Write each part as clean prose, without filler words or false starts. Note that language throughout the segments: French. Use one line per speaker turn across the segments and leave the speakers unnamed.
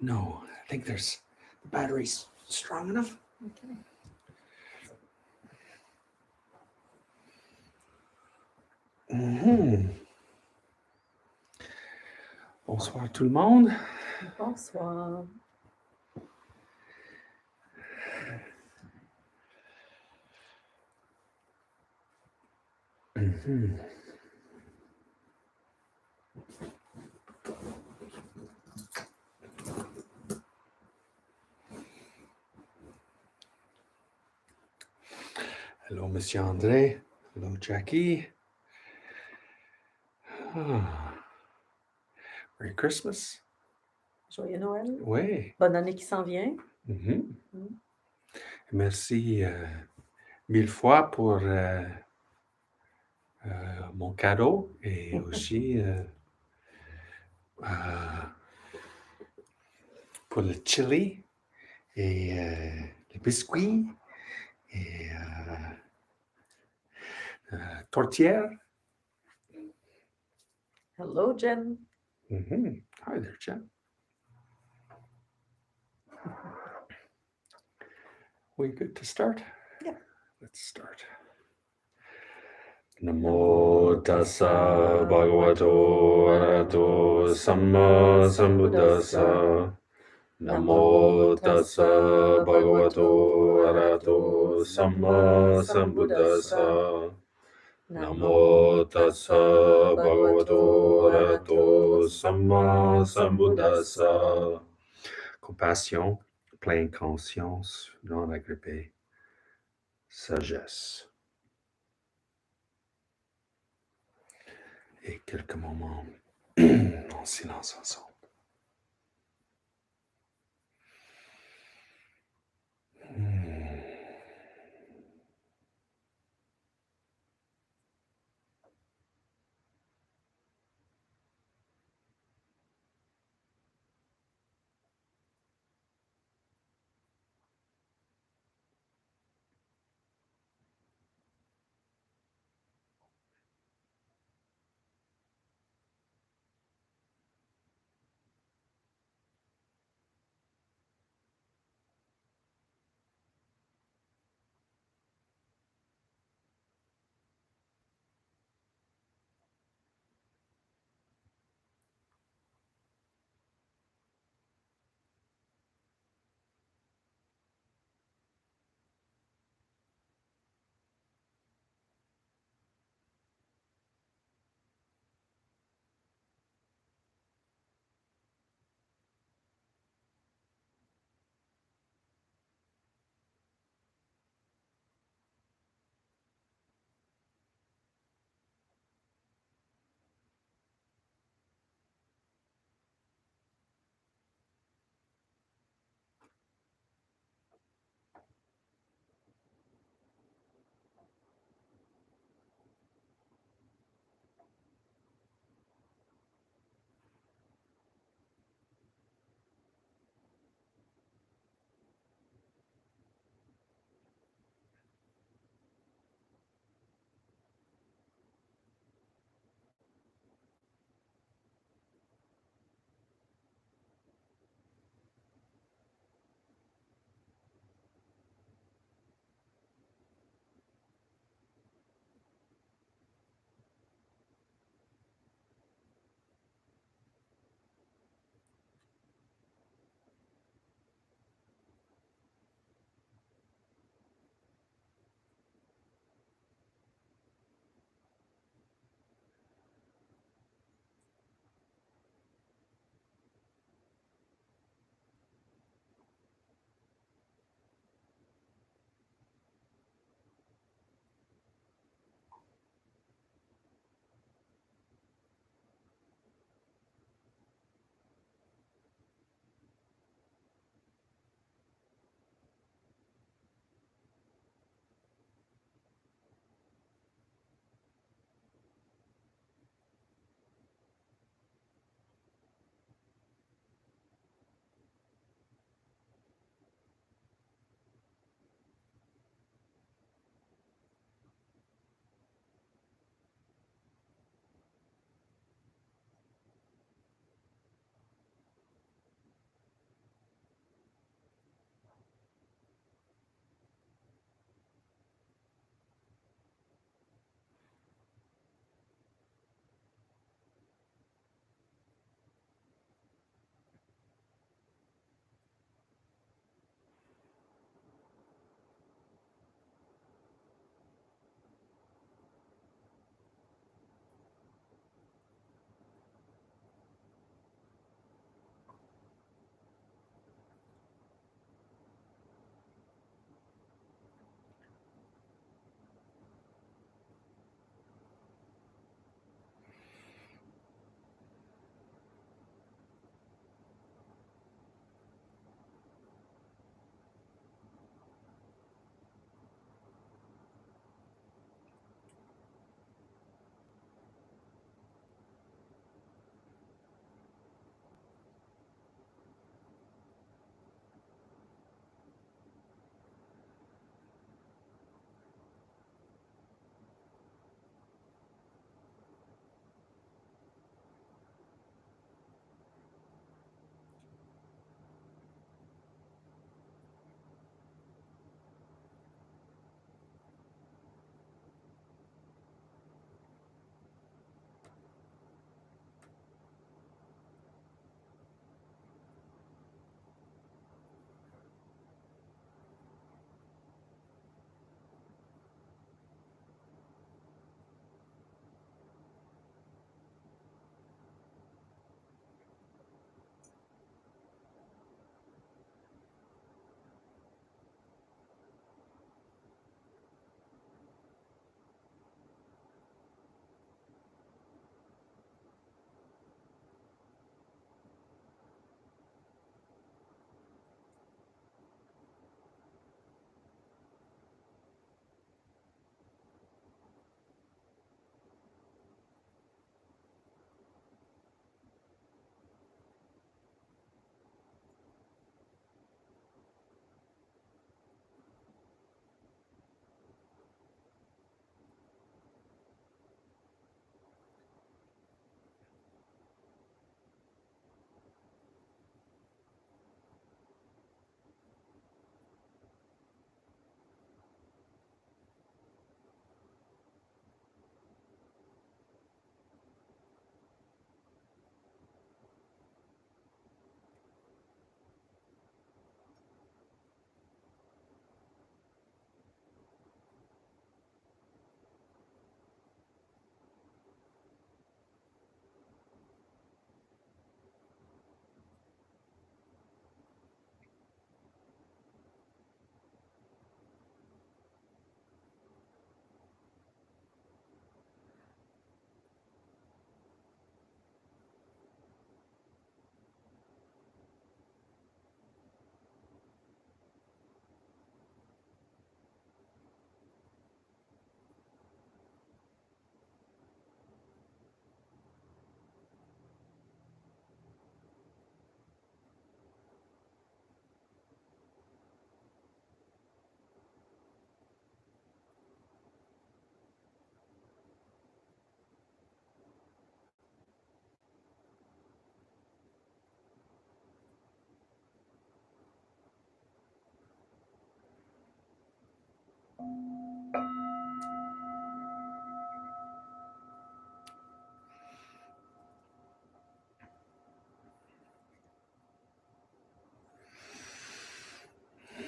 No, I think the battery's strong enough.
Okay.
Bonsoir tout le monde.
Bonsoir.
Hello, Monsieur André. Hello, Jackie. Merry Christmas.
Joyeux Noël.
Oui.
Bonne année qui s'en vient.
Merci mille fois pour mon cadeau et aussi pour le chili et les biscuits et tortillère.
Hello, Jen.
Hi there, Jen. We good to start?
Yeah.
Let's start. Namo tassa bhagavato arahato samma sambuddhassa. Namo tassa bhagavato arahato samma sambuddhassa. Namo tassa bhagavato arahato samma sambuddhassa. Compassion, pleine conscience, non agrippée, sagesse. Et quelques moments en silence ensemble.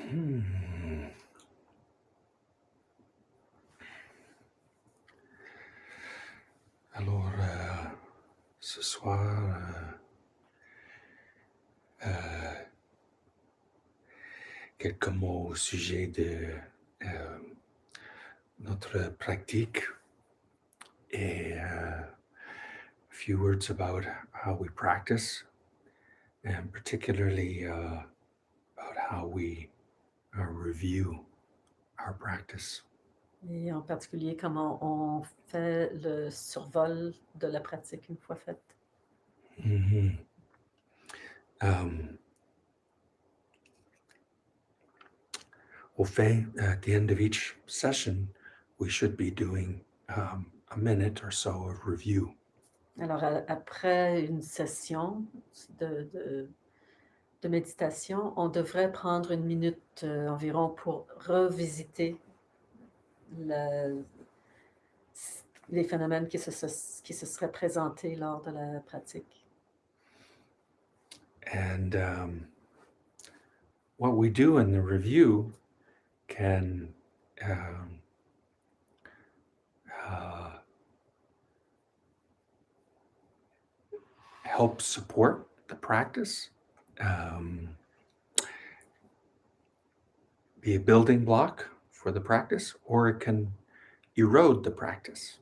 Hmm. Alors, ce soir, quelques mots au sujet de notre pratique et a few words about how we practice, and particularly about how we review our practice.
Et en particulier, comment on fait le survol de la pratique une fois faite.
Mm-hmm. Au fait, at the end of each session, we should be doing a minute or so of review.
Alors, après une session de méditation, on devrait prendre une minute environ pour revisiter les phénomènes qui se seraient présentés lors de la pratique.
And what we do in the review can help support the practice, be a building block for the practice, or it can erode the practice.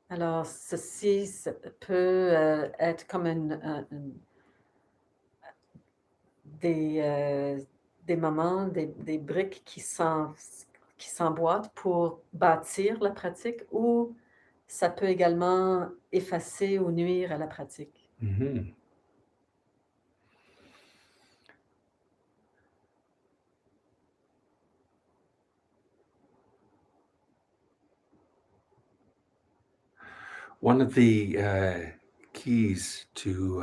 Alors, ceci peut être comme des moments, des briques qui s'emboîtent pour bâtir la pratique, ou ça peut également effacer ou nuire à la pratique.
Mm-hmm. One of the keys to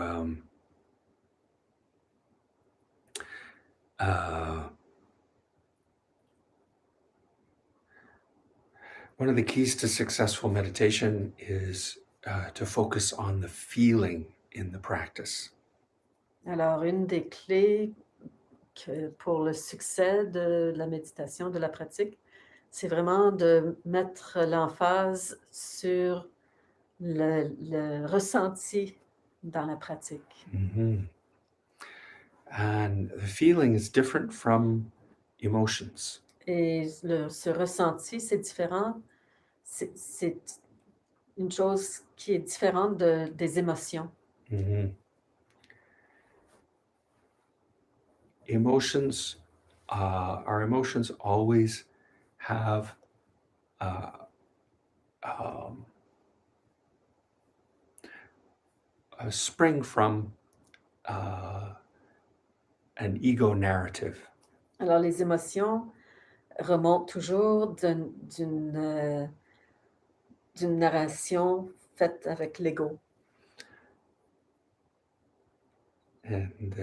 one of the keys to successful meditation is to focus on the feeling in the practice.
Alors, une des clés pour le succès de la méditation, de la pratique, c'est vraiment de mettre l'emphase sur le ressenti dans la pratique.
Mm-hmm. And the feeling is different from emotions.
Et ce ressenti, c'est différent, c'est une chose qui est différente des émotions.
Mm-hmm. Our emotions always have a spring from an ego narrative.
Alors, les émotions remontent toujours d'une narration faite avec l'ego.
And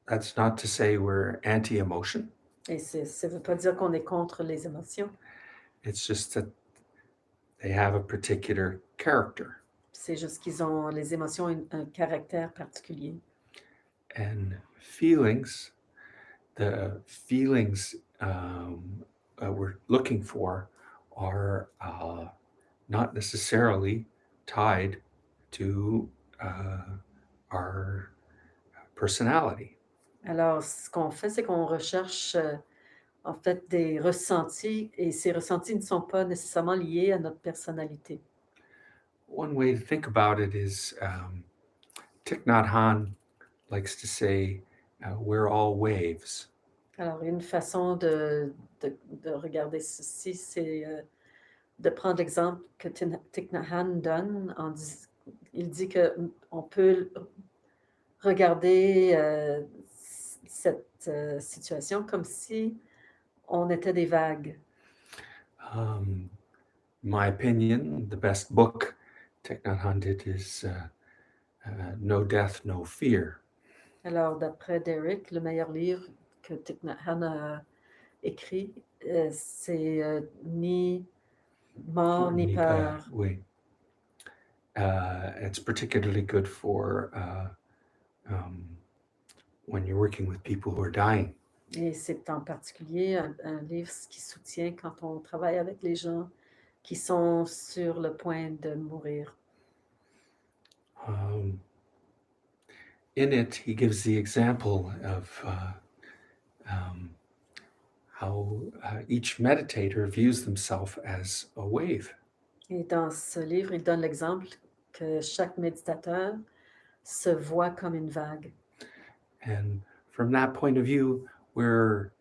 that's not to say we're anti-emotion.
Et ça ne veut pas dire qu'on est contre les émotions.
It's just that they have a particular character.
C'est juste les émotions ont un caractère particulier.
And feelings, the feelings we're looking for are not necessarily tied to our personality.
Alors, ce qu'on fait, c'est qu'on recherche en fait des ressentis, et ces ressentis ne sont pas nécessairement liés à notre personnalité.
One way to think about it is Thich Nhat Hanh likes to say, we're all waves.
Alors, une façon de regarder ceci, c'est de prendre l'exemple que Thich Nhat Hanh donne. Il dit qu'on peut regarder cette situation comme si on était des vagues.
My opinion, the best book Thich Nhat Hanh did is No Death, No Fear.
Alors, d'après Derek, le meilleur livre que Thich Nhat Hanh a écrit, c'est ni mort ni peur.
Oui. It's particularly good for when you're working with people who are dying.
Et c'est en particulier un livre qui soutient quand on travaille avec les gens qui sont sur le point de mourir.
In it, he gives the example of how each meditator views themselves as a wave.
Et dans ce livre, il donne l'exemple que chaque méditateur se voit comme une vague.
And from that point of view, we're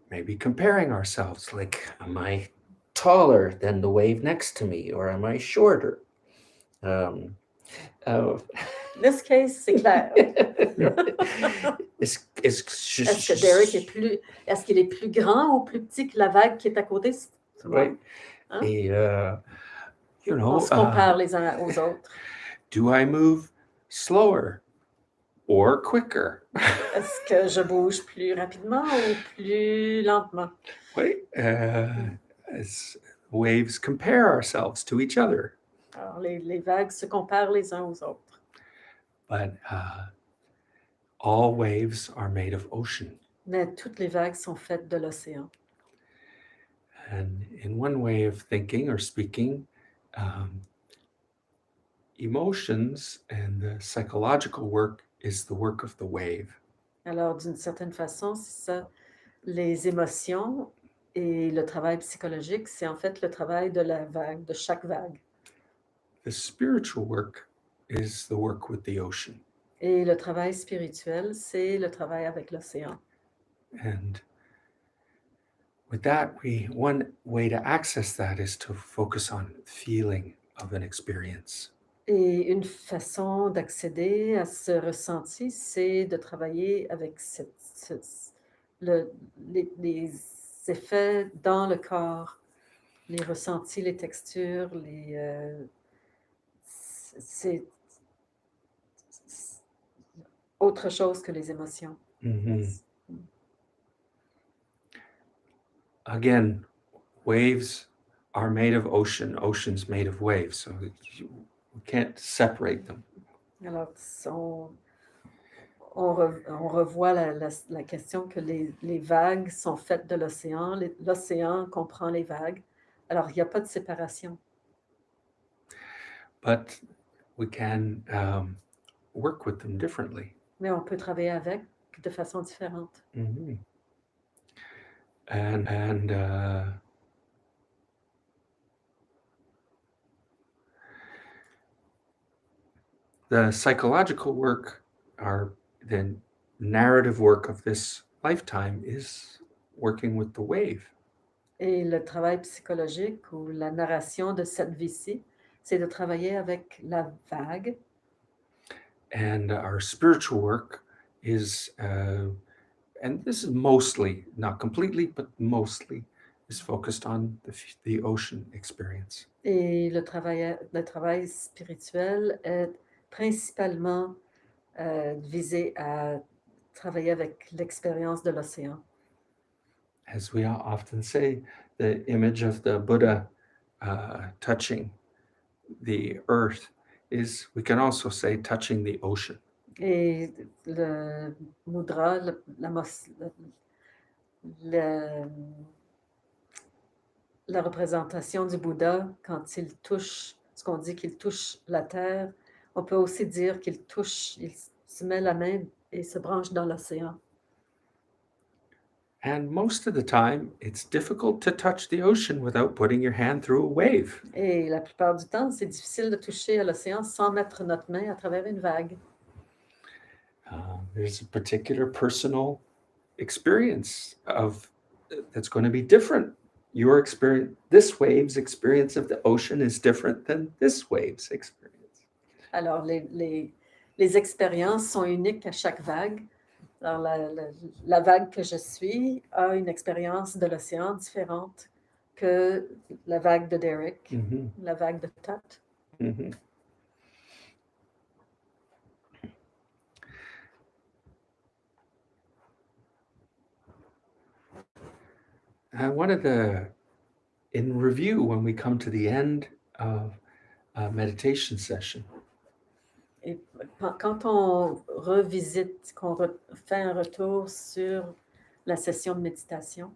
maybe comparing ourselves, like, am I taller than the wave next to me, or am I shorter?
This case, c'est clair.
Est-ce
Est-ce que Derek est qu'il est plus grand ou plus petit que la vague qui est à côté?
right?
Hein?
Et, you
On
know,
se compare les uns aux autres.
do I move slower or quicker?
Est-ce que je bouge plus rapidement ou plus lentement?
Right? As waves compare ourselves to each other.
Alors, les vagues se comparent les uns aux autres.
But all waves are made of ocean.
Mais toutes les vagues sont faites de l'océan.
And in one way of thinking or speaking, emotions and the psychological work is the work of the wave.
Alors, d'une certaine façon, c'est ça. Les émotions et le travail psychologique, c'est en fait le travail de la vague, de chaque vague.
The spiritual work is the work with the ocean.
Et le travail spirituel, c'est le travail avec l'océan.
And with that, one way to access that is to focus on feeling of an experience.
Et une façon d'accéder à ce ressenti, c'est de travailler avec les effets dans le corps, les ressentis, les textures, c'est autre chose que les émotions.
Mm-hmm. Again, waves are made of ocean, ocean's made of waves, so we can't separate them.
Alors, on revoit la question que les vagues sont faites de l'océan, l'océan comprend les vagues, alors il n'y a pas de séparation.
But we can work with them differently.
Mais on peut travailler avec de façon différente.
Mm-hmm. And the psychological work, or the narrative work of this lifetime, is working with the wave.
Et le travail psychologique ou la narration de cette vie-ci, c'est de travailler avec la vague.
And our spiritual work is, and this is mostly, not completely, but mostly, is focused on the ocean experience.
Et le travail spirituel est principalement visé à travailler avec l'expérience de l'océan.
As we often say, the image of the Buddha touching the earth is, we can also say, touching the ocean.
Et le mudra, la représentation du Bouddha, quand il touche, ce qu'on dit qu'il touche la terre, on peut aussi dire qu'il touche, il se met la main et se branche dans l'océan.
And most of the time, it's difficult to touch the ocean without putting your hand through a wave.
Et la plupart du temps, c'est difficile de toucher à l'océan sans mettre notre main à travers une vague.
There's a particular personal experience that's going to be different. Your experience, this wave's experience of the ocean is different than this wave's experience.
Alors, les expériences sont uniques à chaque vague. Alors, la vague que je suis a une expérience de l'océan différente que la vague de Derek,
Mm-hmm.
la vague de Tut.
Mm-hmm. In review, when we come to the end of a meditation session,
Et quand on revisite, fait un retour sur la session de méditation,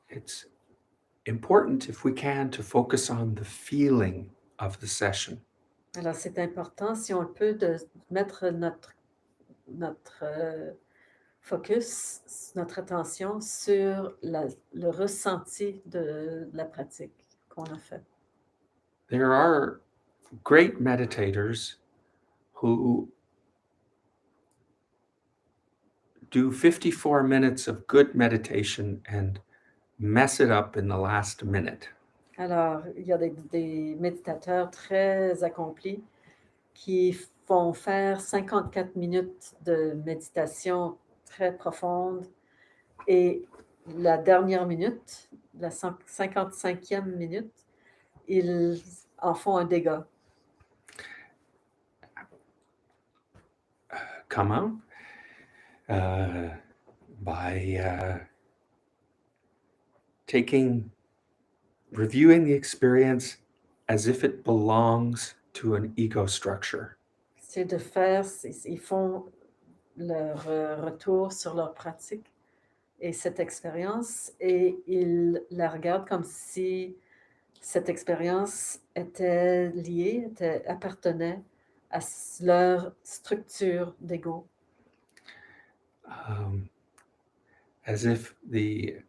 it's important, if we can, to focus on the feeling of the session.
alors c'est important, si on le peut, de mettre notre focus, notre attention sur le ressenti de la pratique qu'on a fait.
There are great meditators who do 54 minutes of good meditation and mess it up in the last minute.
Alors, il y a des méditateurs très accomplis qui font faire 54 minutes de méditation très profonde et la dernière minute, la 55e minute, ils en font un dégât.
Comment? By reviewing the experience as if it belongs to an ego structure.
C'est ils font leur retour sur leur pratique et cette expérience et ils la regardent comme si cette expérience était liée, appartenait à leur structure d'ego.
As if the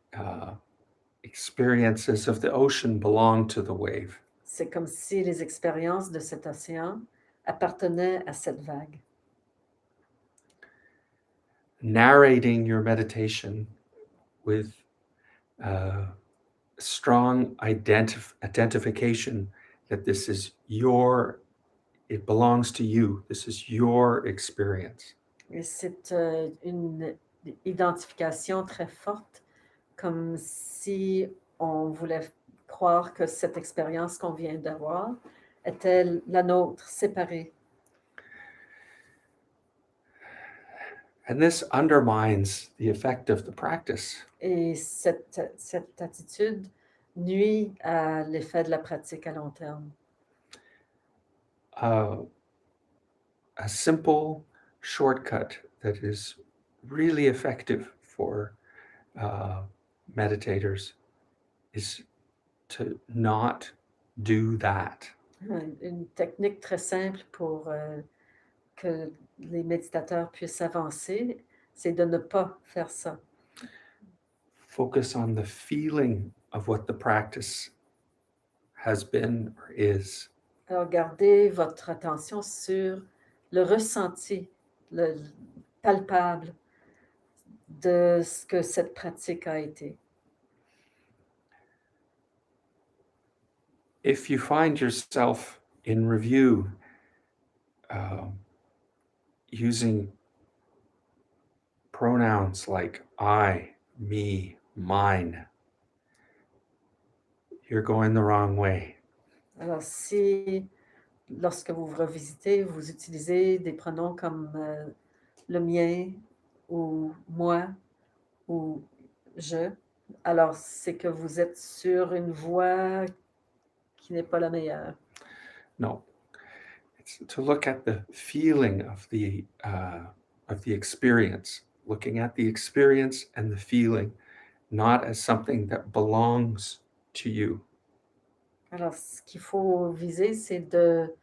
experiences of the ocean belong to the wave.
C'est comme si les expériences de cet océan appartenaient à cette vague.
Narrating your meditation with strong identification that it belongs to you. This is your experience.
Et c'est une identification très forte, comme si on voulait croire que cette expérience qu'on vient d'avoir était la nôtre, séparée.
And this undermines the effect of the practice.
Et cette attitude nuit à l'effet de la pratique à long terme.
A simple shortcut that is really effective for meditators is to not do that.
Une technique très simple pour que les méditateurs puissent avancer, c'est de ne pas faire ça.
Focus on the feeling of what the practice has been or is.
Alors, gardez votre attention sur le ressenti, le palpable de ce que cette pratique a été.
If you find yourself in review using pronouns like I, me, mine, you're going the wrong way.
Alors, si lorsque vous vous revisitez, vous utilisez des pronoms comme le mien ou moi ou je, alors c'est que vous êtes sur une voie qui n'est pas la meilleure.
No, it's to look at the feeling of the experience, looking at the experience and the feeling, not as something that belongs to you.
Alors, ce qu'il faut viser, c'est de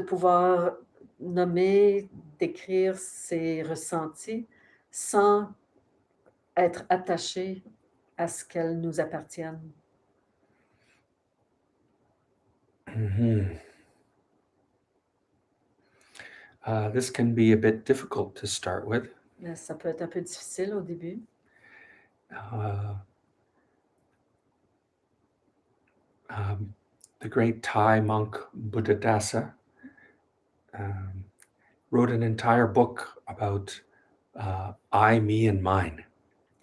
pouvoir nommer, décrire ses ressentis sans être attaché à ce qu'elles nous appartiennent.
Mm-hmm. This can be a bit difficult to start with.
Mais ça peut être un peu difficile au début.
The great Thai monk Buddhadasa wrote an entire book about I, me, and mine.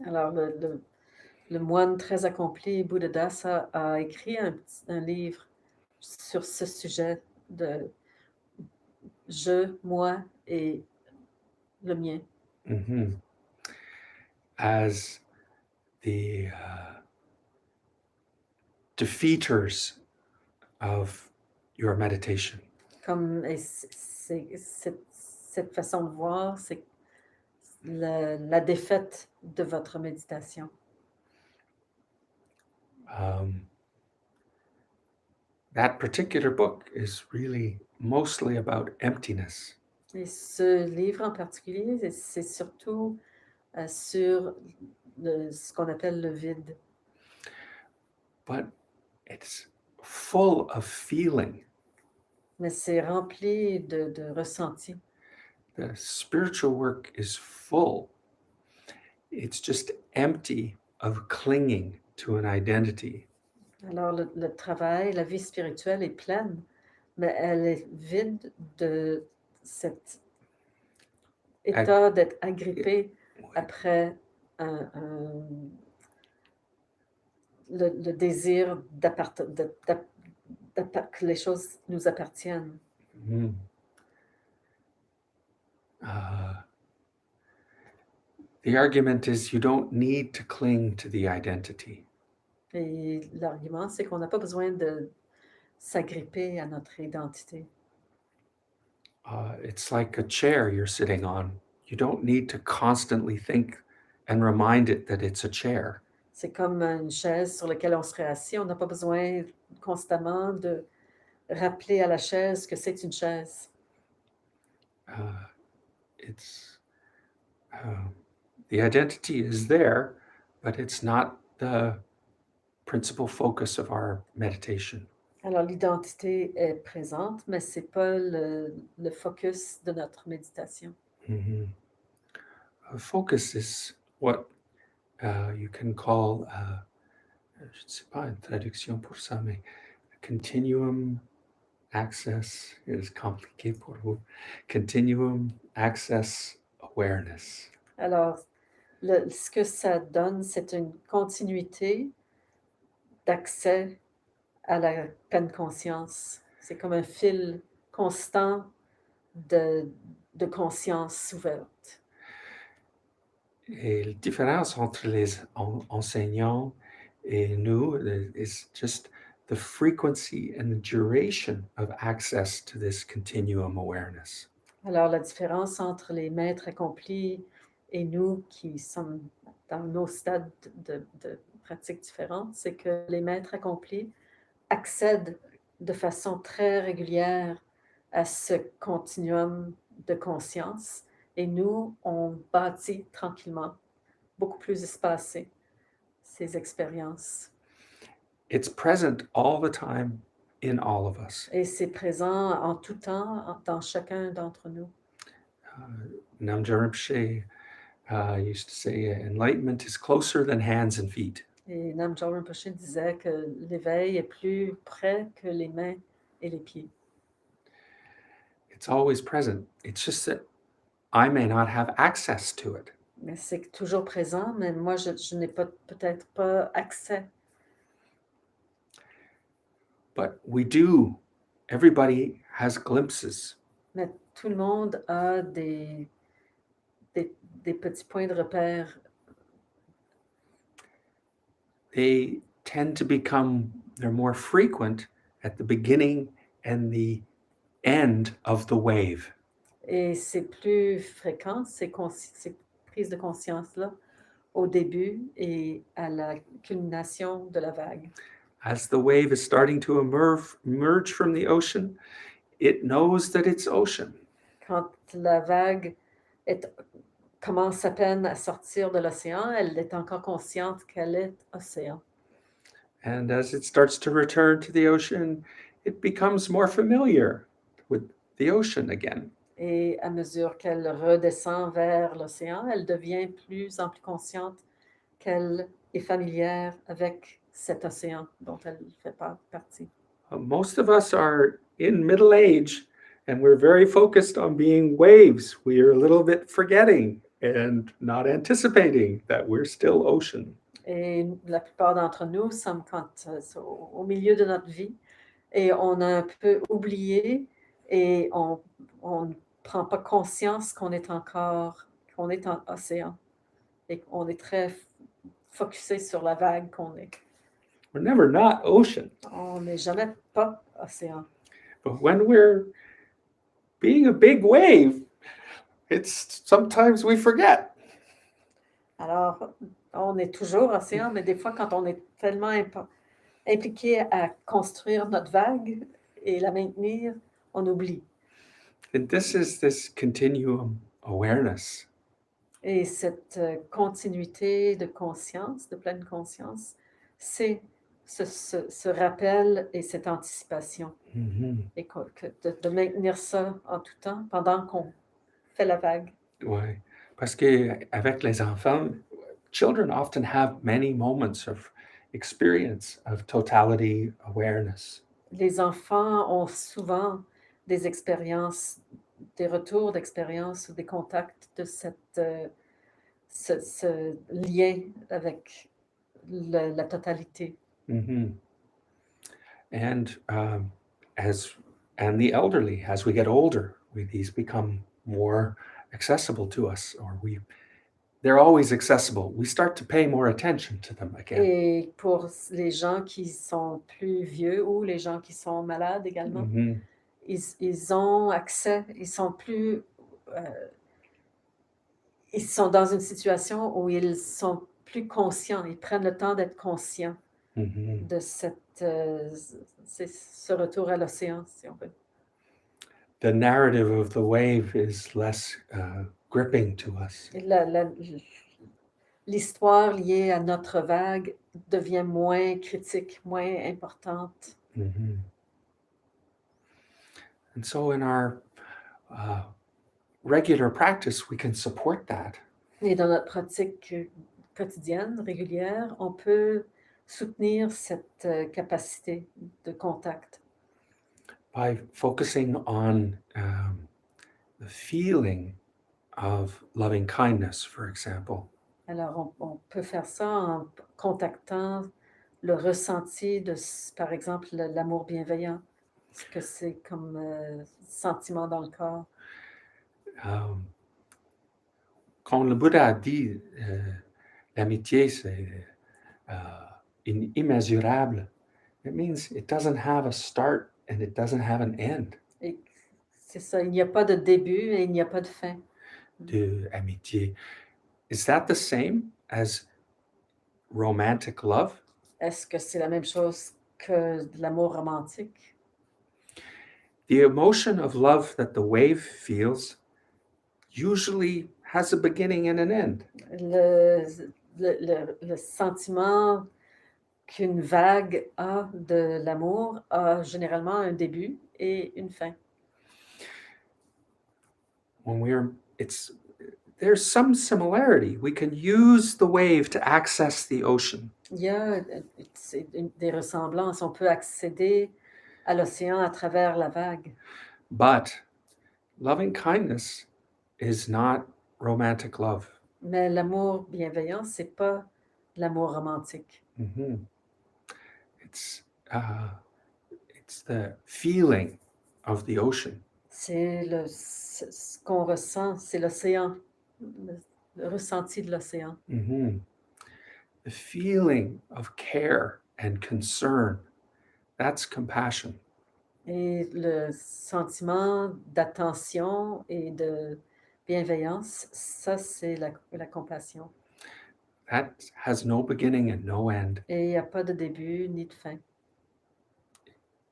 Alors, le moine très accompli, Buddhadasa, a écrit un livre sur ce sujet de je, moi et le mien.
Mm-hmm. As the defeaters of your meditation.
Comme et cette façon de voir, c'est la défaite de votre méditation.
That particular book is really mostly about emptiness.
Et ce livre en particulier, c'est surtout sur ce qu'on appelle le vide.
But it's full of feeling.
Mais c'est rempli de ressentis.
The spiritual work is full. It's just empty of clinging to an identity.
Alors, le travail, la vie spirituelle est pleine, mais elle est vide de cet état d'être agrippé après le désir que les choses nous appartiennent.
Mm. The argument is you don't need to cling to the identity.
Et l'argument, c'est qu'on n'a pas besoin de s'agripper à notre identité.
It's like a chair you're sitting on. You don't need to constantly think and remind it that it's a chair.
C'est comme une chaise sur laquelle on serait assis. On n'a pas besoin constamment de rappeler à la chaise que c'est une chaise.
The identity is there, but it's not the principal focus of our meditation.
Alors, l'identité est présente, mais ce n'est pas le focus de notre méditation.
Mm-hmm. Focus is what you can call, je ne sais pas une traduction pour ça, mais continuum access is compliqué pour vous. Continuum access awareness.
Alors, ce que ça donne, c'est une continuité d'accès à la pleine conscience. C'est comme un fil constant de conscience ouverte.
Et la différence entre les enseignants et nous is just the frequency and the duration of access to this continuum awareness.
Alors, la différence entre les maîtres accomplis et nous qui sommes dans nos stades de pratique différentes, c'est que les maîtres accomplis accèdent de façon très régulière à ce continuum de conscience et nous, on bâtit tranquillement, beaucoup plus espacé, ces expériences.
It's present all the time in all of us.
Et c'est présent en tout temps dans chacun d'entre nous.
Namgyal Rinpoche used to say, enlightenment is closer than hands and feet.
Et Namgyal Rinpoche disait que l'éveil est plus près que les mains et les pieds.
It's always present. It's just that I may not have access to it.
Mais c'est toujours présent, mais moi, je n'ai peut-être pas accès.
But we do. Everybody has glimpses.
Mais tout le monde a des petits points de repère.
They tend to become, they're more frequent at the beginning and the end of the wave.
Et c'est plus fréquent, ces prises de conscience-là, au début et à la culmination de la vague.
As the wave is starting to emerge from the ocean, it knows that it's ocean.
Quand la vague commence à peine à sortir de l'océan, elle est encore consciente qu'elle est océan.
And as it starts to return to the ocean, it becomes more familiar with the ocean again.
Et à mesure qu'elle redescend vers l'océan, elle devient plus en plus consciente qu'elle est familière avec cet océan dont elle fait partie.
Most of us are in middle age and we're very focused on being waves. We are a little bit forgetting and not anticipating that we're still ocean.
Et la plupart d'entre nous sommes au milieu de notre vie et on a un peu oublié et on ne prend pas conscience qu'on est en océan et qu'on est très focusé sur la vague qu'on est.
We're never not ocean.
On n'est jamais pas océan.
But when we're being a big wave, it's sometimes we forget.
Alors, on est toujours océan, mais des fois, quand on est tellement impliqué à construire notre vague et la maintenir, on oublie.
And this is this continuum awareness.
Et cette continuité de conscience, de pleine conscience, c'est ce rappel et cette anticipation.
Mhm.
Et de maintenir ça en tout temps pendant qu'on fait la vague.
Ouais. Parce que avec les enfants, children often have many moments of experience of totality awareness.
Les enfants ont souvent des expériences, des retours d'expérience ou des contacts de ce lien avec la totalité.
Mhm. And the elderly, as we get older, these become more accessible to us, or they're always accessible. We start to pay more attention to them again.
Et pour les gens qui sont plus vieux ou les gens qui sont malades également,
Mhm.
ils ont accès, ils sont dans une situation où ils sont plus conscients, ils prennent le temps d'être conscients
Mhm.
de ce retour à l'océan, si on veut.
The narrative of the wave is less gripping to us.
Et l'histoire liée à notre vague devient moins critique, moins importante.
Mhm. And so in our regular practice, we can support that.
Et dans notre pratique quotidienne, régulière, on peut soutenir cette capacité de contact
By focusing on the feeling of loving kindness, for example.
Alors, on peut faire ça en contactant le ressenti de, par exemple, l'amour bienveillant, ce que c'est comme sentiment dans le corps.
Quand le Bouddha a dit l'amitié, c'est immeasurable, it means it doesn't have a start and it doesn't have an end.
Et c'est ça, il n'y a pas de début et il n'y a pas de fin.
De amitié. Is that the same as romantic love?
Est-ce que c'est la même chose que de l'amour romantique?
The emotion of love that the wave feels usually has a beginning and an end.
Le sentiment qu'une vague a de l'amour a généralement un début et une fin.
There's some similarity. We can use the wave to access the ocean.
Il y a des ressemblances. On peut accéder à l'océan à travers la vague.
But loving kindness is not romantic love.
Mais l'amour bienveillant, c'est pas l'amour romantique.
Mm-hmm. It's the feeling of the ocean.
C'est ce qu'on ressent, c'est l'océan, le ressenti de l'océan.
Mm-hmm. The feeling of care and concern, that's compassion.
Et le sentiment d'attention et de bienveillance, ça, c'est la compassion.
That has no beginning and no end.
Et il n'y a pas de début ni de fin.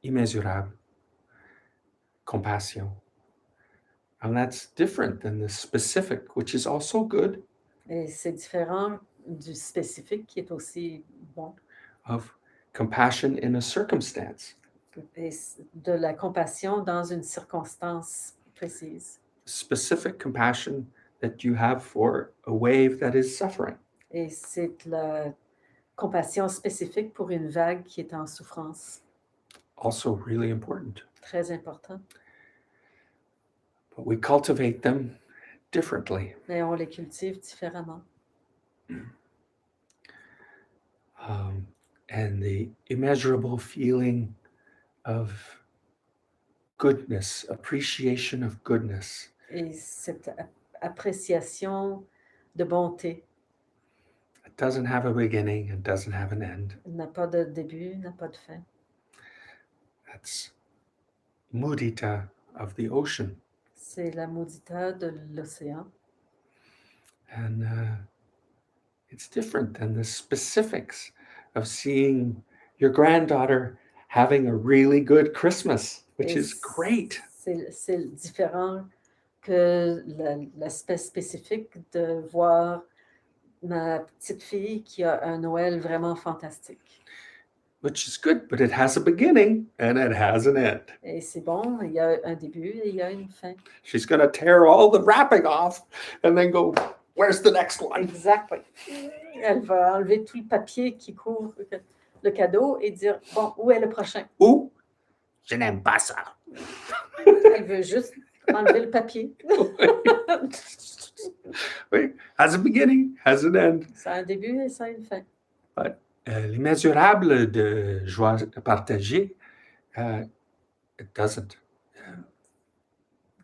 Immesurable. Compassion. And that's different than the specific, which is also good.
Et c'est différent du spécifique qui est aussi bon.
Of compassion in a circumstance.
Et de la compassion dans une circonstance précise.
Specific compassion that you have for a wave that is suffering.
Et c'est la compassion spécifique pour une vague qui est en souffrance.
Also really important.
Très important.
But we cultivate them differently.
Mais on les cultive différemment.
And the immeasurable feeling of goodness, appreciation of goodness.
Et cette appréciation de bonté.
It doesn't have a beginning and doesn't have an end.
N'a pas de début, n'a pas de fin.
That's mudita of the ocean.
C'est la maudita de l'océan.
And it's different than the specifics of seeing your granddaughter having a really good Christmas, which
Et
is great.
c'est différent que l'aspect spécifique de voir ma petite fille qui a un Noël vraiment fantastique.
Which is good, but it has a beginning and it has an end.
Et c'est bon, il y a un début et il y a une fin.
She's going to tear all the wrapping off and then go, where's the next one?
Exactly. Elle va enlever tout le papier qui couvre le cadeau et dire, bon, où est le prochain?
Ou, je n'aime pas ça.
Elle veut juste enlever le papier.
Oui, has a beginning, has an end.
Ça a un début et ça a une fin.
L'immesurable de joie partagée, it doesn't.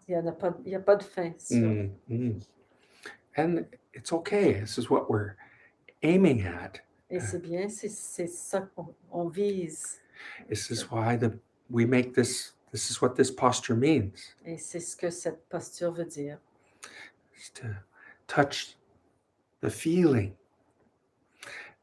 Il n'y a pas de fin.
And it's okay. This is what we're aiming at.
Et c'est bien, c'est ça qu'on vise.
This is why we make this is what this posture means.
Et c'est ce que cette posture veut dire.
It's to touch the feeling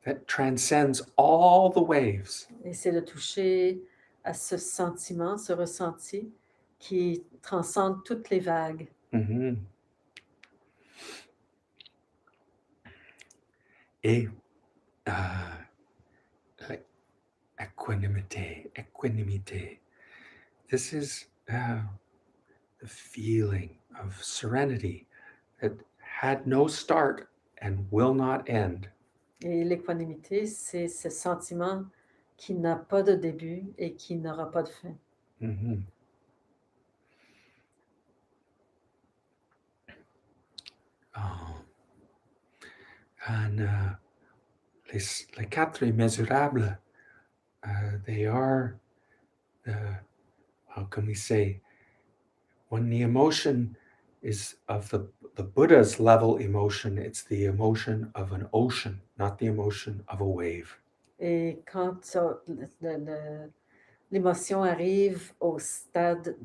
that transcends all the waves.
Et c'est de toucher à ce sentiment, ce ressenti qui transcende toutes les vagues.
Mm-hmm. Et like equanimity. This is the feeling of serenity that had no start and will not end.
Et l'équanimité, c'est ce sentiment qui n'a pas de début et qui n'aura pas de fin.
Mm-hmm. And les quatre immésurables, they are, how can we say, when the emotion is of the Buddha's level emotion, it's the emotion of an ocean, not the emotion of a wave.
Et quand l'émotion arrive au stade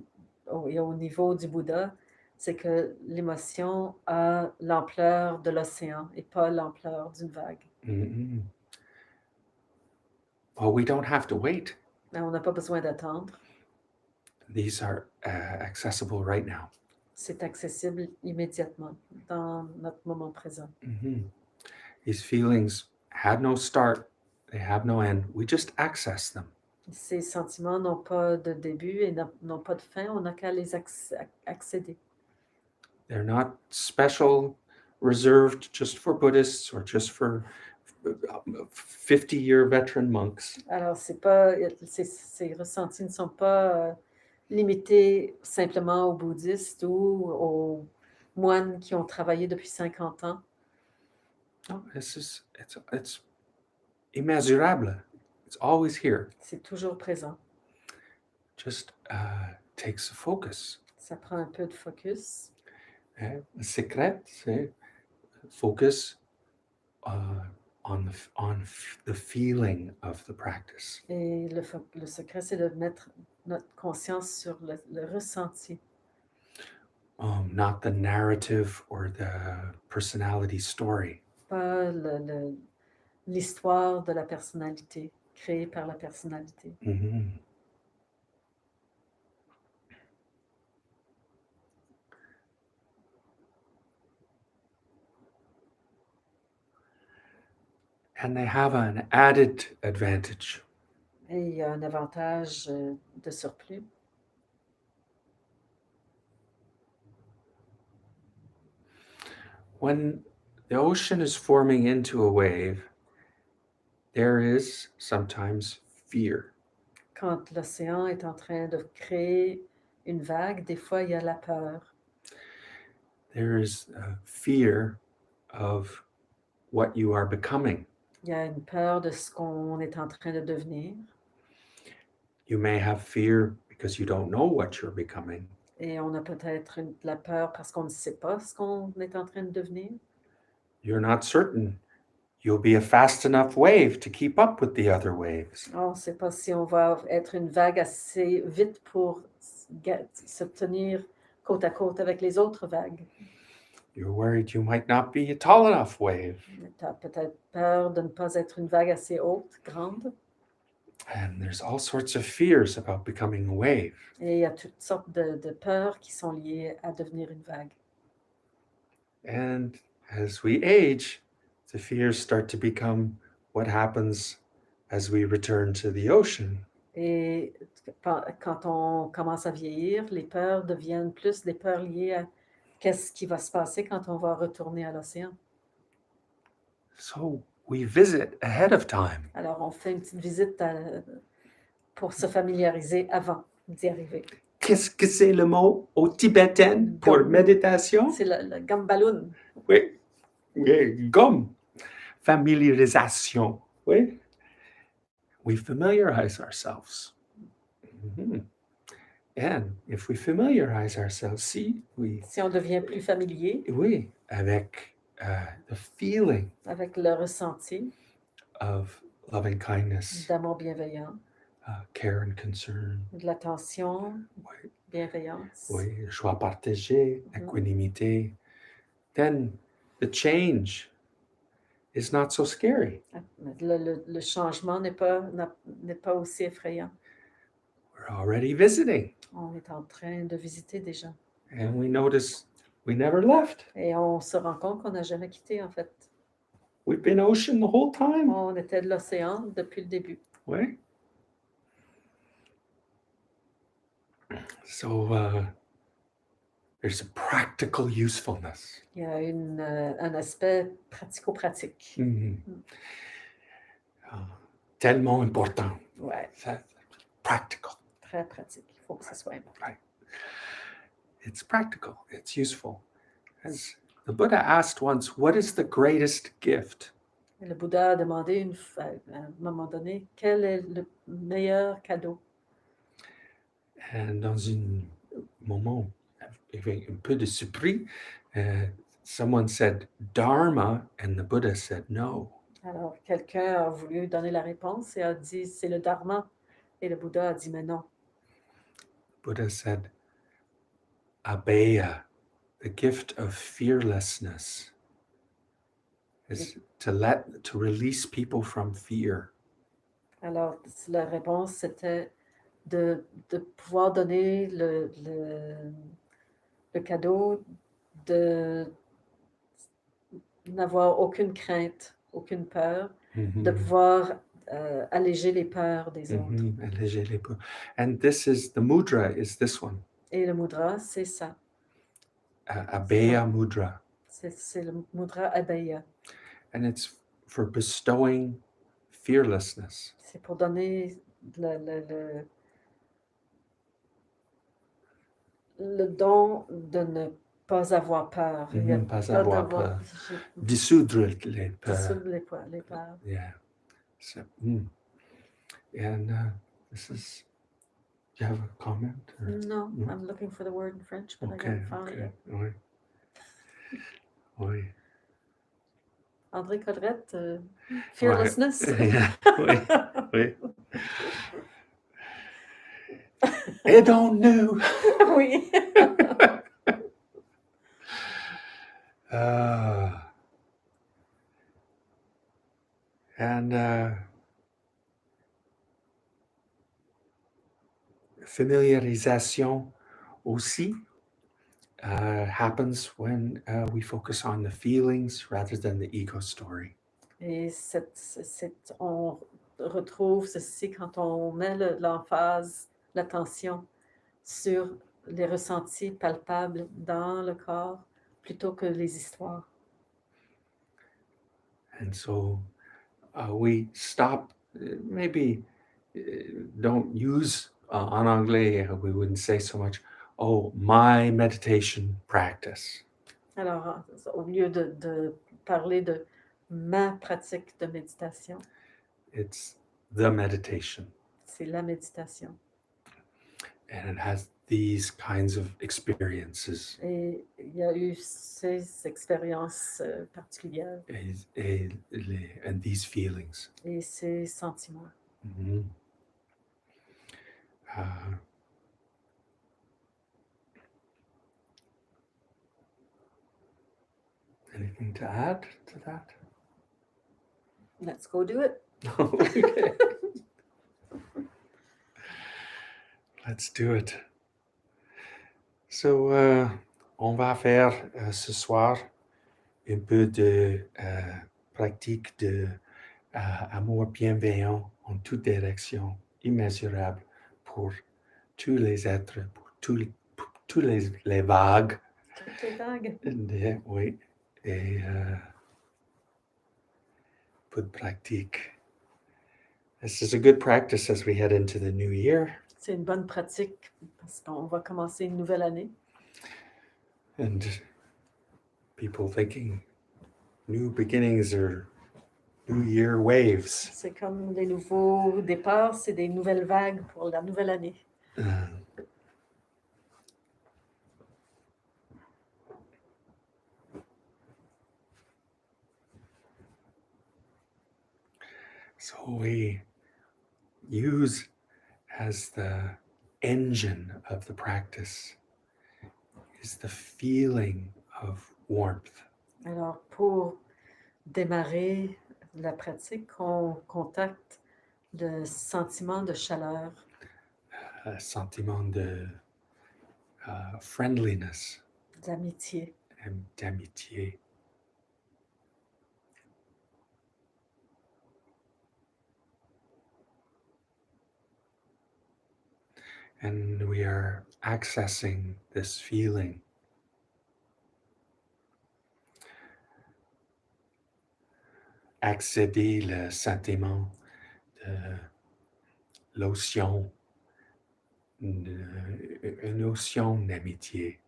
et au niveau du Bouddha, c'est que l'émotion a l'ampleur de l'océan et pas l'ampleur d'une vague.
Mm-hmm. Well, we don't have to wait.
Mais on n'a pas besoin d'attendre.
These are accessible right now.
C'est accessible immédiatement dans notre moment présent.
Mm-hmm. These feelings had no start, they have no end. We just access them.
Ces sentiments n'ont pas de début et n'ont pas de fin. On n'a qu'à les accéder.
They're not special, reserved just for Buddhists or just for 50-year veteran monks.
Alors, ces ressentis ne sont pas limités simplement aux bouddhistes ou aux moines qui ont travaillé depuis 50 ans.
No, it's immeasurable. It's always here.
C'est toujours présent.
Just takes a focus.
Ça prend un peu de focus.
Le secret, c'est focus on the feeling of the practice.
Et le secret, c'est de mettre notre conscience sur le ressenti.
Not the narrative or the personality story.
Pas l'histoire de la personnalité, créée par la personnalité.
Mm-hmm. And they have an added advantage.
Et il y a un avantage de surplus.
When the ocean is forming into a wave, there is sometimes fear.
Quand l'océan est en train de créer une vague, des fois, il y a la peur.
There is a fear of what you are becoming.
Il y a une peur de ce qu'on est en train de devenir.
You may have fear because you don't know what you're becoming.
Et on a peut-être de la peur parce qu'on ne sait pas ce qu'on est en train de devenir.
You're not certain you'll be a fast enough wave to keep up with the other waves.
On ne sait pas si on va être une vague assez vite pour se tenir côte à côte avec les autres vagues.
You're worried you might not be a tall enough wave.
Tu as peut-être peur de ne pas être une vague assez haute, grande.
And there's all sorts of fears about becoming a wave.
Et il y a toutes sortes de peurs qui sont liées à devenir une vague.
And as we age, the fears start to become what happens as we return to the ocean.
Et quand on commence à vieillir, les peurs deviennent plus des peurs liées à qu'est-ce qui va se passer quand on va retourner à l'océan.
So we visit ahead of time.
Alors, on fait une petite visite pour se familiariser avant d'y arriver.
Qu'est-ce que c'est le mot au tibétain pour
Gom.
méditation?
C'est le gambaloon.
Oui, oui, gom. Familiarisation. Oui. We familiarize ourselves. Mhm. And if we familiarize ourselves, si
on devient plus familier
oui, avec the feeling
avec le ressenti
of loving kindness,
d'amour bienveillant,
care and concern,
de l'attention,
oui,
bienveillance,
oui, joie partagée,
Mhm.
équanimité, then the change is not so scary.
le changement n'est pas aussi effrayant.
We're already visiting,
On est en train de visiter déjà.
and we notice we never left.
Et on se rend compte qu'on n'a jamais quitté, en fait.
We've been ocean the whole time.
On était de l'océan depuis le début.
Oui. So there's a practical usefulness.
Il y a un aspect pratico-pratique.
Mhm. Tellement important.
Ouais,
Practical.
très pratique. Il faut que ce soit important.
Right. It's practical. It's useful. As the Buddha asked once, what is the greatest gift?
Et le Bouddha a demandé à un moment donné, quel est le meilleur cadeau?
And dans un moment avec un peu de surpris, someone said Dharma, and the Buddha said no.
Alors, quelqu'un a voulu donner la réponse et a dit, c'est le Dharma. Et le Bouddha a dit, mais non.
Buddha said Abheya, the gift of fearlessness, is to release people from fear.
Alors, la réponse, c'était de pouvoir donner le cadeau de n'avoir aucune crainte, aucune peur, de pouvoir alléger les peurs des autres.
Alléger les peurs. And the mudra is this one.
Et le mudra, c'est ça.
Abheya mudra.
C'est le mudra Abheya.
And it's for bestowing fearlessness.
C'est pour donner le don de ne pas avoir peur.
Pas avoir peur. Dissoudre les peurs.
Dissoudre les peurs.
Yeah. So, and this is. Do you have a comment? Or?
No, I'm looking for the word in French, but I can't find it.
Oui. Oui.
André Collerette, fearlessness.
Oui. Oui. Aidons-nous.
Oui.
And familiarisation aussi happens when we focus on the feelings rather than the ego story.
Et on retrouve ceci quand on met l'emphase, l'attention sur les ressentis palpables dans le corps plutôt que les histoires.
And so we stop, maybe don't use, en anglais, we wouldn't say so much, oh, my meditation practice.
Alors, au lieu de parler de ma pratique de méditation,
it's the meditation.
C'est la méditation.
And it has these kinds of experiences.
Et il y a eu ces expériences particulières.
And these feelings.
Et ces sentiments.
Mm-hmm. Anything to add to that?
Let's go do it.
Okay. Let's do it. So, on va faire ce soir un peu de pratique de amour bienveillant en toute direction, immesurable pour tous les êtres, pour tous les vagues.
Toutes les vagues.
Oui, et peu de pratique. This is a good practice as we head into the new year.
C'est une bonne pratique parce qu'on va commencer une nouvelle année.
And people thinking new beginnings or new year waves.
C'est comme les nouveaux départs, c'est des nouvelles vagues pour la nouvelle année.
So we use as the engine of the practice is the feeling of warmth.
Alors, pour démarrer la pratique, on contacte le sentiment de chaleur,
A sentiment de friendliness
d'amitié.
and d'amitié. And we are accessing this feeling. Accéder le sentiment de l'ocean, une ocean d'amitié.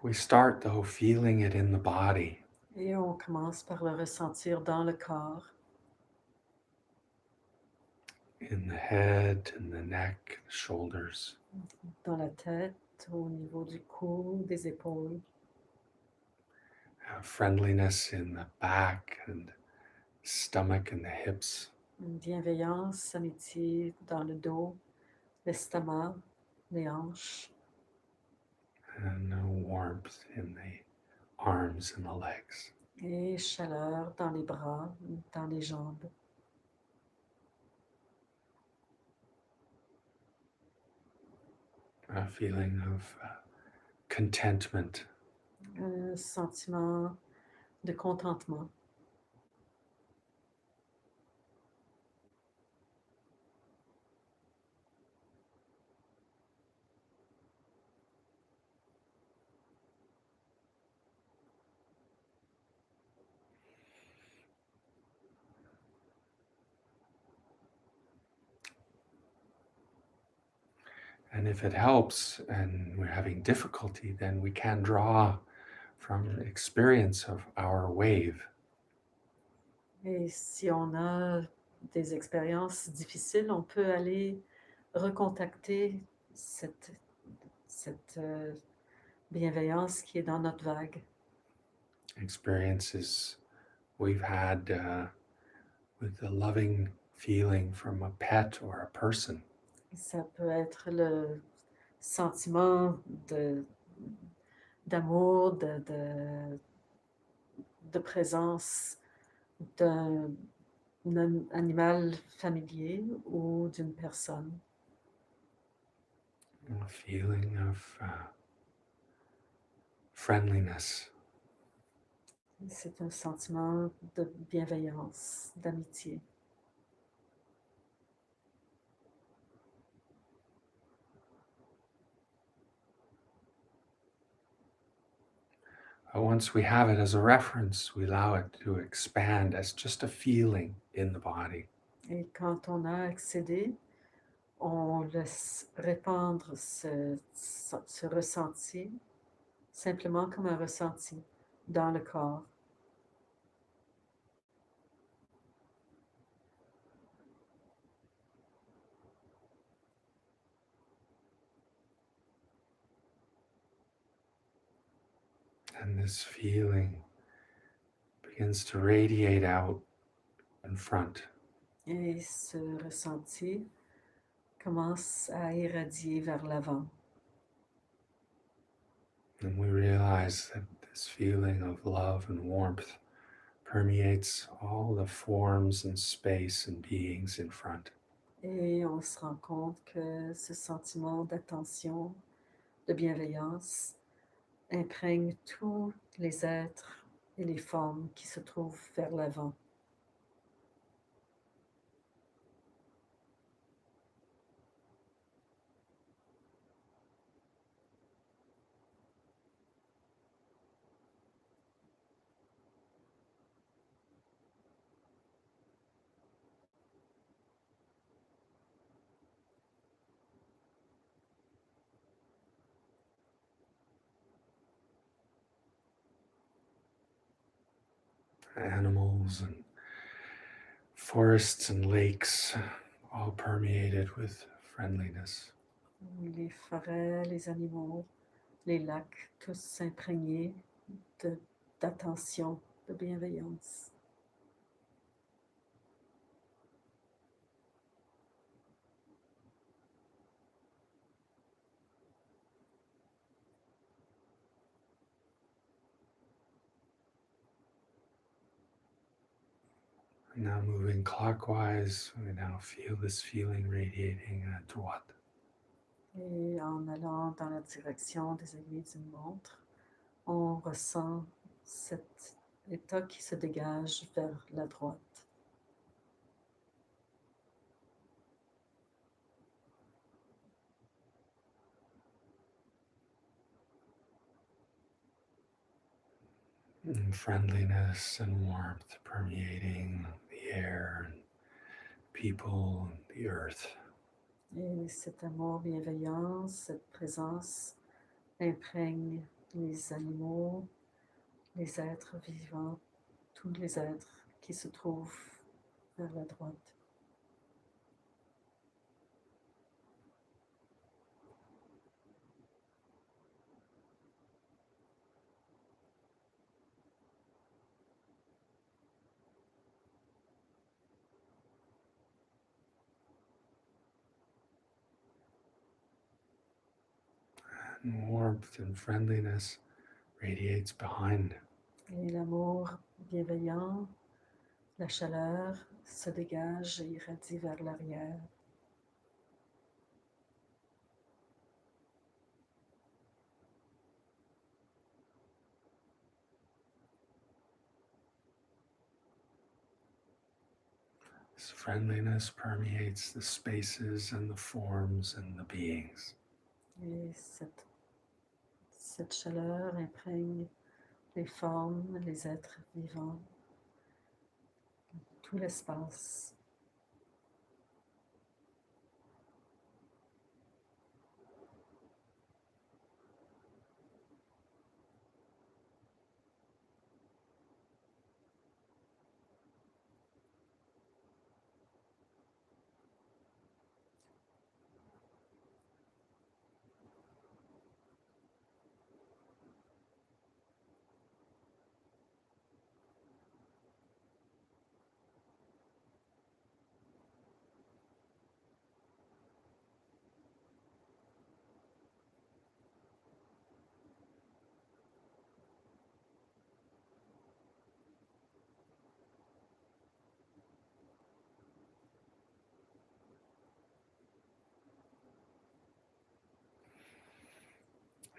We start though feeling it in the body.
Et on commence par le ressentir dans le corps,
In the head, in the neck, the shoulders.
dans la tête, au niveau du cou, des épaules.
Friendliness in the back and stomach and the hips.
Une bienveillance, amitié dans le dos, l'estomac, les hanches.
And warmth in the arms and the legs.
Et chaleur dans les bras, dans les jambes.
A feeling of contentment.
Un sentiment de contentement.
And if it helps and we're having difficulty, then we can draw from experience of our wave.
Et si on a des expériences difficiles, on peut aller recontacter cette bienveillance qui est dans notre vague.
Experiences we've had with the loving feeling from a pet or a person.
Ça peut être le sentiment d'amour, de présence d'un animal familier ou d'une personne.
A feeling of friendliness.
C'est un sentiment de bienveillance, d'amitié.
Once we have it as a reference, we allow it to expand as just a feeling in the body.
Et quand on a accédé, on laisse répandre ce ressenti simplement comme un ressenti dans le corps.
And this feeling begins to radiate out in front.
Et ce ressenti commence à irradier vers l'avant.
And we realize that this feeling of love and warmth permeates all the forms and space and beings in front.
Et on se rend compte que ce sentiment d'attention, de bienveillance, imprègne tous les êtres et les formes qui se trouvent vers l'avant.
Animals and forests and lakes, all permeated with friendliness.
Les forêts, les animaux, les lacs, tous imprégnés d'attention, de bienveillance.
And now moving clockwise, we now feel this feeling radiating à droite.
Et en allant dans la direction des aiguilles d'une montre, on ressent cet état qui se dégage vers la droite.
And friendliness and warmth permeating the air and people and the earth.
Et cet amour bienveillant, cette présence imprègne les animaux, les êtres vivants, tous les êtres qui se trouvent vers la droite.
And warmth and friendliness radiates behind.
Et l'amour bienveillant, la chaleur se dégage et irradie vers l'arrière.
This friendliness permeates the spaces and the forms and the beings.
Et cette chaleur imprègne les formes, les êtres vivants, tout l'espace.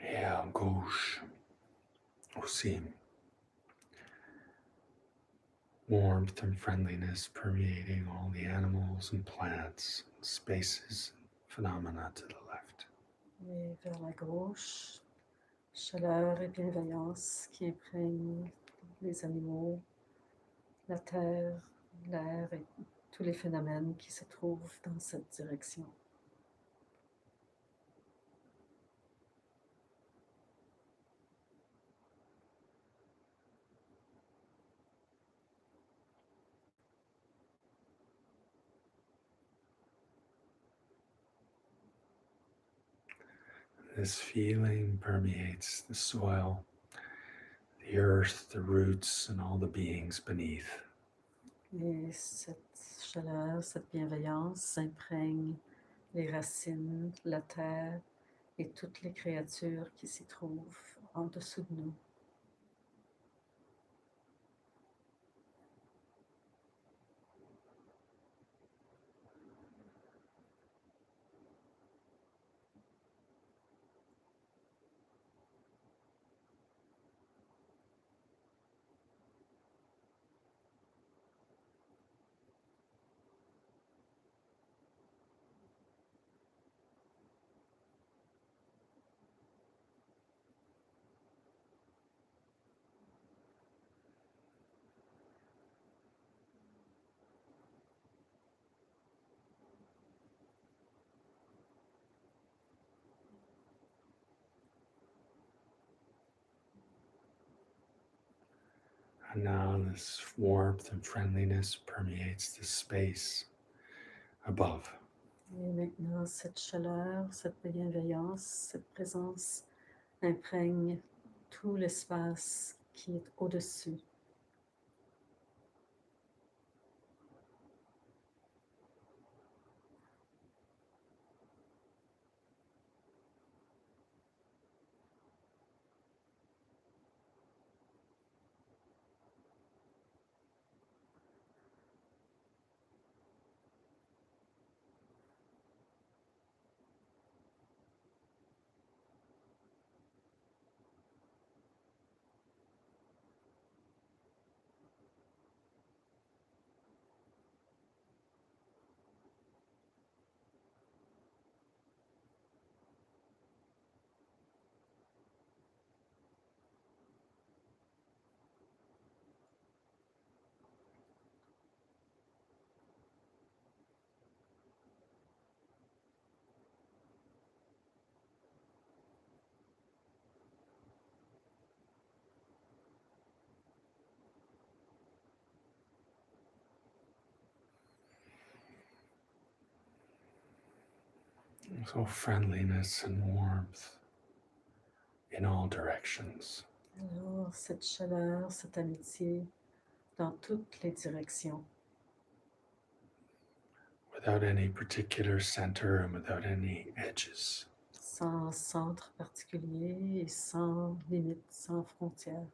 Et à gauche aussi. Warmth and friendliness permeating all the animals and plants, and spaces, and phenomena to the left.
Et vers la gauche, chaleur et bienveillance qui imprègnent les animaux, la terre, l'air et tous les phénomènes qui se trouvent dans cette direction.
This feeling permeates the soil, the earth, the roots, and all the beings beneath.
Et cette chaleur, cette bienveillance imprègne les racines, la terre et toutes les créatures qui s'y trouvent en dessous de nous.
And now this warmth and friendliness permeates the space above.
Et maintenant, cette chaleur, cette bienveillance, cette présence imprègne tout l'espace qui est au-dessus.
So friendliness and warmth in all directions.
Alors, cette chaleur, cette amitié dans toutes les directions,
Without any particular center and without any edges.
sans centre particulier et sans limite, sans frontières.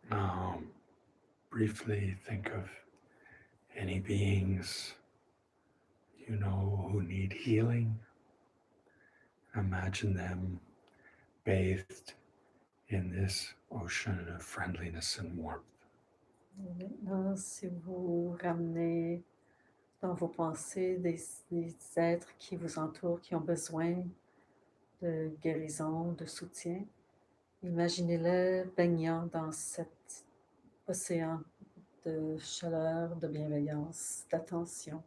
Now, briefly think of any beings you know who need healing. Imagine them bathed in this ocean of friendliness and warmth.
Et maintenant, si vous ramenez dans vos pensées des êtres qui vous entourent, qui ont besoin de guérison, de soutien. Imaginez-le baignant dans cet océan de chaleur, de bienveillance, d'attention.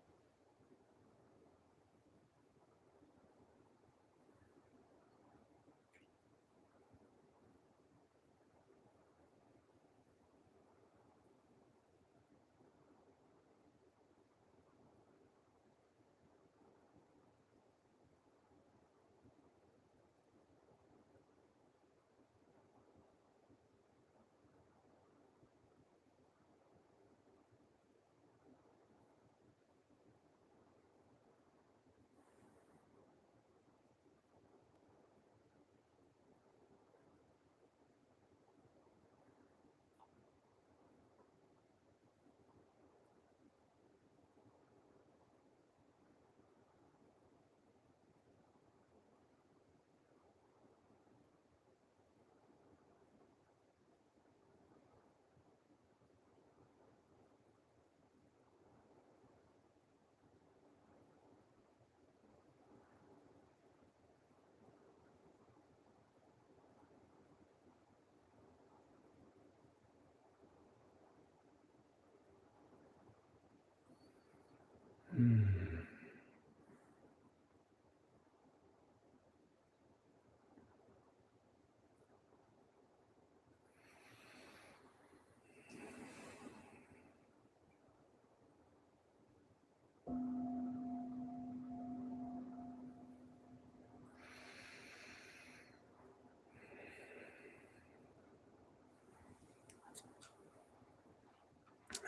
Mm.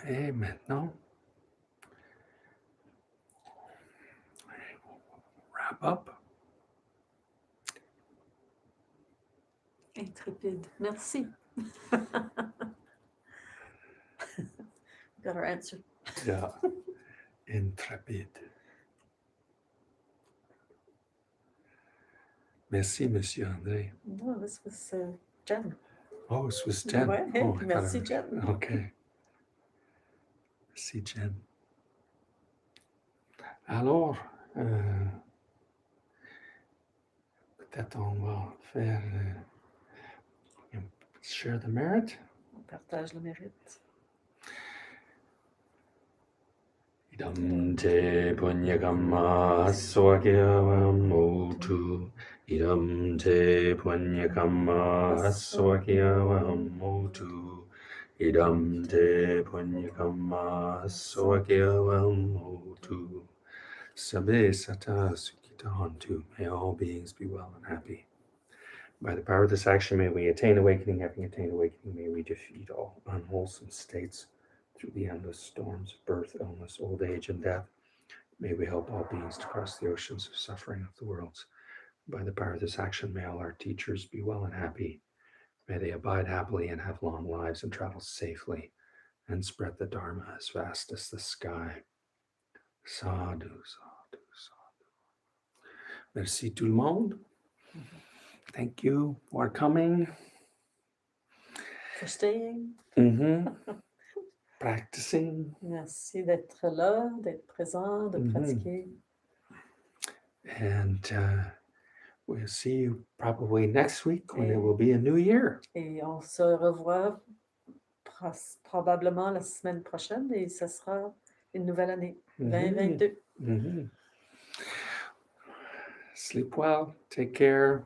Et maintenant, wrap up.
Intrépide. Merci. Got our answer.
Yeah. Intrépide. Merci, Monsieur André.
No, this was Jen.
Oh, this was Jen.
Ouais,
Oh, I thought
merci,
it was-
Jen.
Okay. Merci, Jen. Alors, peut-être on va faire share the merit.
On partage le mérite.
Idam te punyakamma aswakyavam motu. Idam te punyakamma aswakyavam motu. Idam te punyakamma aswakyavam motu. Sabe sata sukita hantu. May all beings be well and happy. By the power of this action, may we attain awakening. Having attained awakening, may we defeat all unwholesome states through the endless storms of birth, illness, old age, and death. May we help all beings to cross the oceans of suffering of the worlds. By the power of this action, may all our teachers be well and happy. May they abide happily and have long lives and travel safely and spread the Dharma as vast as the sky. Sadhu, sadhu, sadhu. Merci tout le monde. Thank you for coming.
For staying.
Practicing.
Merci d'être là, d'être présent, de pratiquer.
And we'll see you probably next week when it will be a new year.
Et on se revoit probablement la semaine prochaine et ce sera une nouvelle année, 2022.
Sleep well. Take care.